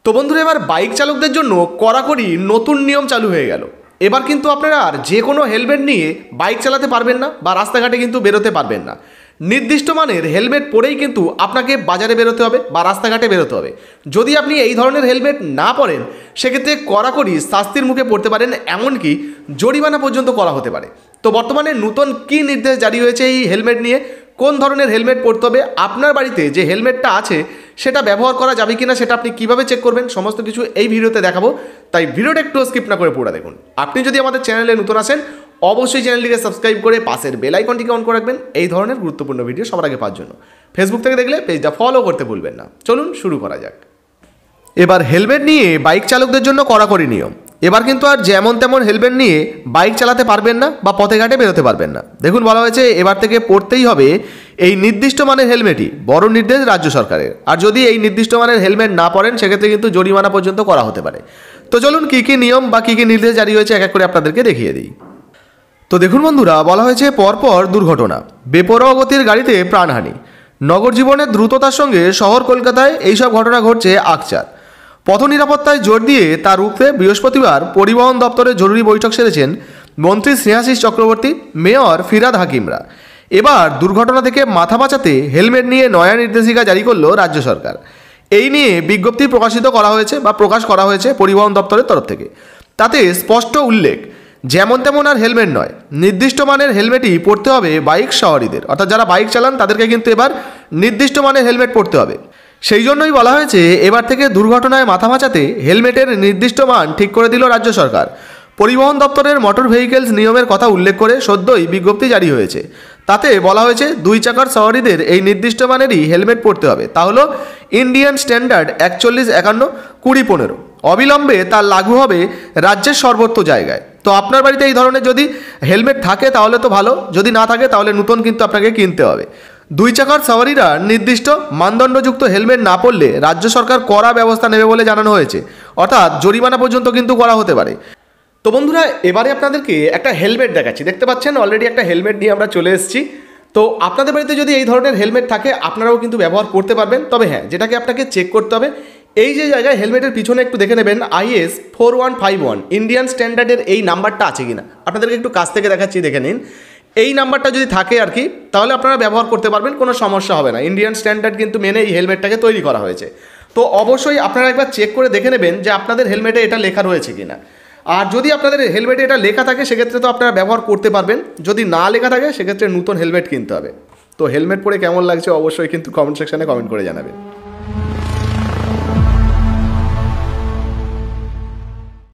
তো বন্ধুরা, এবার বাইক চালকদের জন্য কড়াকড়ি নতুন নিয়ম চালু হয়ে গেল। এবার কিন্তু আপনারা আর যে কোনো হেলমেট নিয়ে বাইক চালাতে পারবেন না বা রাস্তাঘাটে কিন্তু বেরোতে পারবেন না। নির্দিষ্ট মানের হেলমেট পরেই কিন্তু আপনাকে বাজারে বেরোতে হবে বা রাস্তাঘাটে বেরোতে হবে। যদি আপনি এই ধরনের হেলমেট না পরেন, সেক্ষেত্রে কড়াকড়ি শাস্তির মুখে পড়তে পারেন, এমনকি জরিমানা পর্যন্ত করা হতে পারে। তো বর্তমানে নতুন কী নির্দেশ জারি হয়েছে এই হেলমেট নিয়ে, কোন ধরনের হেলমেট পরতে হবে, আপনার বাড়িতে যে হেলমেটটা আছে সেটা ব্যবহার করা যাবে কিনা সেটা আপনি কীভাবে চেক করবেন, সমস্ত কিছু এই ভিডিওতে দেখাবো। তাই ভিডিওটা একটু স্কিপ না করে পুরো দেখুন। আপনি যদি আমাদের চ্যানেলে নতুন আসেন, অবশ্যই চ্যানেলটিকে সাবস্ক্রাইব করে পাশের বেল আইকনটিকে অন করে রাখবেন এই ধরনের গুরুত্বপূর্ণ ভিডিও সবার আগে পাওয়ার জন্য। ফেসবুক থেকে দেখলে পেজটা ফলো করতে ভুলবেন না। চলুন শুরু করা যাক। এবার হেলমেট নিয়ে বাইক চালকদের জন্য কড়াকড়ি নিয়ম। এবার কিন্তু আর যেমন তেমন হেলমেট নিয়ে বাইক চালাতে পারবেন না বা পথে ঘাটে বেরোতে পারবেন না। দেখুন, বলা হয়েছে এবার থেকে পড়তেই হবে এই নির্দিষ্ট মানের হেলমেটই, বড় নির্দেশ রাজ্য সরকারের। আর যদি এই নির্দিষ্ট মানের হেলমেট না পরেন, সেক্ষেত্রে কিন্তু জরিমানা পর্যন্ত করা হতে পারে। তো চলুন কী কী নিয়ম বা কী কী নির্দেশ জারি হয়েছে এক এক করে আপনাদেরকে দেখিয়ে দিই। তো দেখুন বন্ধুরা, বলা হয়েছে পরপর দুর্ঘটনা, বেপরোয়া গতির গাড়িতে প্রাণহানি, নগর জীবনের দ্রুততার সঙ্গে শহর কলকাতায় এইসব ঘটনা ঘটছে আকচার। পথ নিরাপত্তায় জোর দিয়ে তা রুখতে বৃহস্পতিবার পরিবহন দপ্তরে জরুরি বৈঠক সেরেছেন মন্ত্রী স্নেহাশিস চক্রবর্তী, মেয়র ফিরহাদ হাকিমরা। এবার দুর্ঘটনা থেকে মাথা বাঁচাতে হেলমেট নিয়ে নয়া নির্দেশিকা জারি করল রাজ্য সরকার। এই নিয়ে বিজ্ঞপ্তি প্রকাশিত করা হয়েছে বা প্রকাশ করা হয়েছে পরিবহন দপ্তরের তরফ থেকে। তাতে স্পষ্ট উল্লেখ, যেমন তেমন আর হেলমেট নয়, নির্দিষ্ট মানের হেলমেটই পরতে হবে বাইক সওয়ারিদের। অর্থাৎ যারা বাইক চালান তাদেরকে কিন্তু এবার নির্দিষ্ট মানের হেলমেট পরতে হবে। সেই জন্যই বলা হয়েছে এবার থেকে দুর্ঘটনায় মাথা বাঁচাতে হেলমেটের নির্দিষ্ট মান ঠিক করে দিল রাজ্য সরকার। পরিবহন দপ্তরের মোটর ভেহিকেলস নিয়মের কথা উল্লেখ করে সদ্যই বিজ্ঞপ্তি জারি হয়েছে। তাতে বলা হয়েছে 2 চাকার সওয়ারিদের এই নির্দিষ্ট মানেরই হেলমেট পরতে হবে। তা হলো ইন্ডিয়ান স্ট্যান্ডার্ড 4151-2015। অবিলম্বে তা লাগু হবে রাজ্যের সর্বত্র জায়গায়। তো আপনার বাড়িতে এই ধরনের যদি হেলমেট থাকে তাহলে তো ভালো, যদি না থাকে তাহলে নতুন কিন্তু আপনাকে কিনতে হবে। 2 চাকার সওয়ারিরা নির্দিষ্ট মানদণ্ডযুক্ত হেলমেট না পরলে রাজ্য সরকার কড়া ব্যবস্থা নেবে বলে জানানো হয়েছে, অর্থাৎ জরিমানা পর্যন্ত কিন্তু করা হতে পারে। তো বন্ধুরা, এবারে আপনাদেরকে একটা হেলমেট দেখাচ্ছি। দেখতে পাচ্ছেন অলরেডি একটা হেলমেট নিয়ে আমরা চলে এসেছি। তো আপনাদের বাড়িতে যদি এই ধরনের হেলমেট থাকে আপনারাও কিন্তু ব্যবহার করতে পারবেন। তবে হ্যাঁ, যেটাকে আপনাকে চেক করতে হবে, এই যে জায়গায় হেলমেটের পিছনে একটু দেখে নেবেন IS 4151 ইন্ডিয়ান স্ট্যান্ডার্ডের এই নাম্বারটা আছে কিনা। আপনাদেরকে একটু কাছ থেকে দেখাচ্ছি, দেখে নিন। এই নাম্বারটা যদি থাকে আর কি, তাহলে আপনারা ব্যবহার করতে পারবেন, কোনো সমস্যা হবে না। ইন্ডিয়ান স্ট্যান্ডার্ড কিন্তু মেনে এই হেলমেটটাকে তৈরি করা হয়েছে। তো অবশ্যই আপনারা একবার চেক করে দেখে নেবেন যে আপনাদের হেলমেটে এটা লেখা রয়েছে কিনা। আর যদি আপনাদের হেলমেটে এটা লেখা থাকে সেক্ষেত্রে তো আপনারা ব্যবহার করতে পারবেন, যদি না লেখা থাকে সেক্ষেত্রে নতুন হেলমেট কিনতে হবে। তো হেলমেট পরে কেমন লাগছে অবশ্যই কিন্তু কমেন্ট সেকশানে কমেন্ট করে জানাবেন।